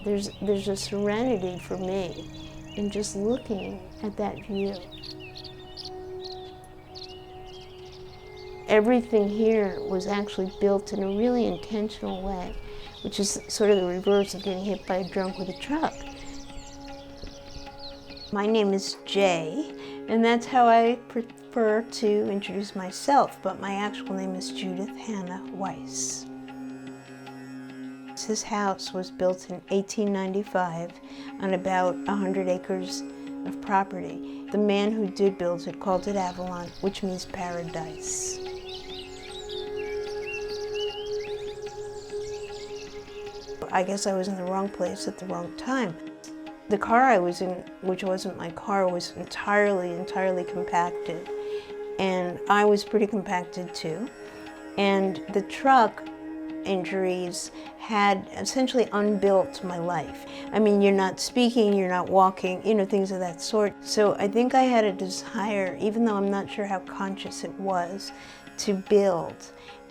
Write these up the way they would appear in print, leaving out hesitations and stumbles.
There's a serenity for me in just looking at that view. Everything here was actually built in a really intentional way, which is sort of the reverse of getting hit by a drunk with a truck. My name is Jay, and that's how I prefer to introduce myself, but my actual name is Judith Hannah Weiss. This house was built in 1895 on about 100 acres of property. The man who did build it called it Avalon, which means paradise. I guess I was in the wrong place at the wrong time. The car I was in, which wasn't my car, was entirely compacted. And I was pretty compacted too. And the truck injuries had essentially unbuilt my life. I mean, you're not speaking, you're not walking, things of that sort. So I think I had a desire, even though I'm not sure how conscious it was, to build,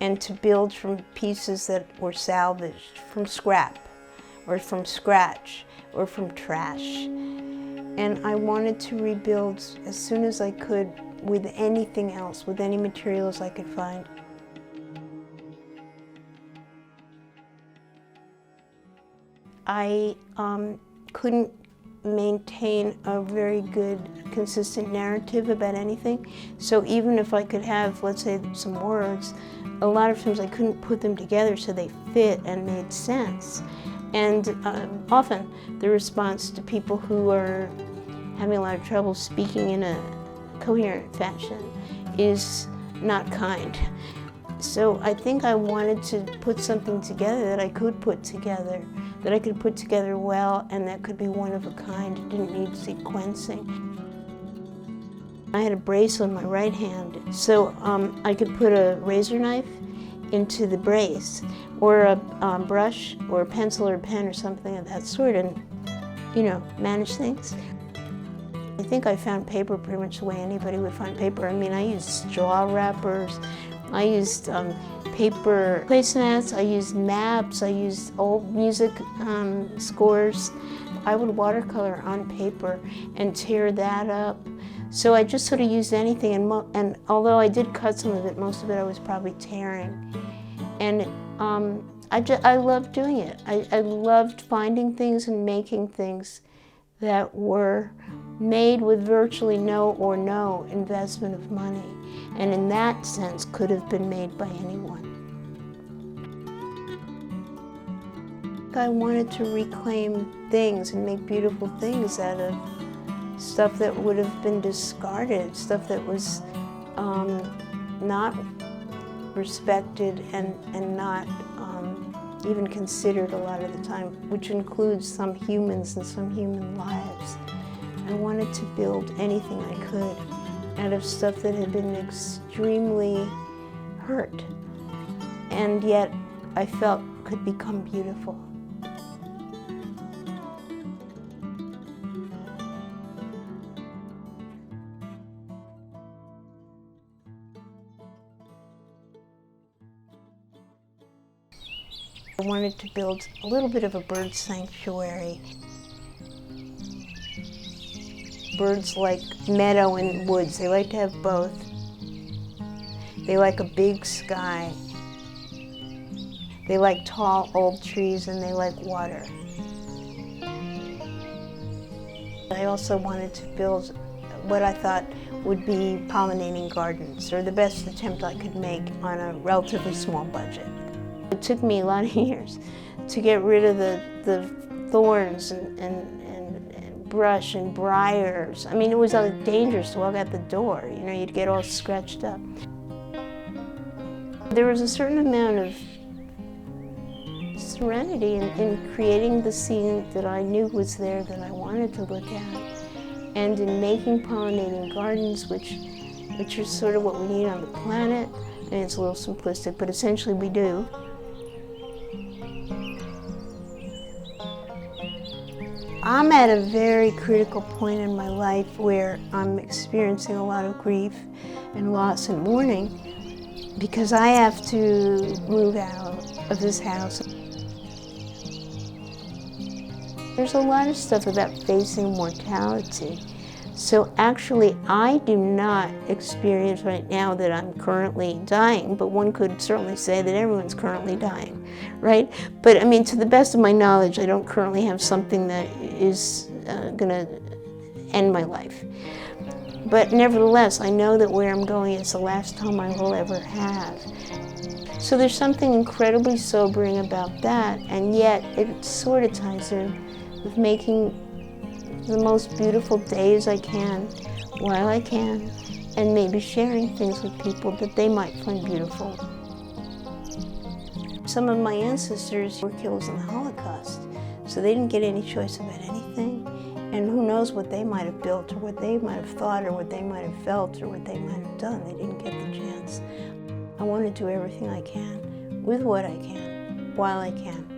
and to build from pieces that were salvaged, from scrap, or from scratch, or from trash. And I wanted to rebuild as soon as I could with anything else, with any materials I could find. I couldn't maintain a very good, consistent narrative about anything. So even if I could have, let's say, some words, a lot of times I couldn't put them together so they fit and made sense. And often the response to people who are having a lot of trouble speaking in a coherent fashion is not kind. So I think I wanted to put something together that I could put together, that I could put together well, and that could be one of a kind. It didn't need sequencing. I had a brace on my right hand, so I could put a razor knife into the brace, or a brush, or a pencil, or a pen, or something of that sort, and, manage things. I think I found paper pretty much the way anybody would find paper. I mean, I used straw wrappers, I used paper placemats, I used maps, I used old music scores. I would watercolor on paper and tear that up. So I just sort of used anything, and although I did cut some of it, most of it I was probably tearing. And I loved doing it. I loved finding things and making things that were made with virtually no or no investment of money, and in that sense could have been made by anyone. I wanted to reclaim things and make beautiful things out of stuff that would have been discarded, stuff that was not respected and not even considered a lot of the time, which includes some humans and some human lives. I wanted to build anything I could out of stuff that had been extremely hurt, and yet I felt could become beautiful. I wanted to build a little bit of a bird sanctuary. Birds like meadow and woods. They like to have both. They like a big sky. They like tall old trees, and they like water. I also wanted to build what I thought would be pollinating gardens, or the best attempt I could make on a relatively small budget. It took me a lot of years to get rid of the thorns and brush and briars. I mean, it was dangerous to walk out the door. You'd get all scratched up. There was a certain amount of serenity in creating the scene that I knew was there, that I wanted to look at, and in making pollinating gardens, which are sort of what we need on the planet. And it's a little simplistic, but essentially we do. I'm at a very critical point in my life where I'm experiencing a lot of grief and loss and mourning, because I have to move out of this house. There's a lot of stuff about facing mortality. So actually, I do not experience right now that I'm currently dying, but one could certainly say that everyone's currently dying, right? But I mean, to the best of my knowledge, I don't currently have something that is going to end my life. But nevertheless, I know that where I'm going is the last home I will ever have. So there's something incredibly sobering about that, and yet it sort of ties in with making the most beautiful days I can, while I can, and maybe sharing things with people that they might find beautiful. Some of my ancestors were killed in the Holocaust, so they didn't get any choice about anything. And who knows what they might have built, or what they might have thought, or what they might have felt, or what they might have done. They didn't get the chance. I want to do everything I can, with what I can, while I can.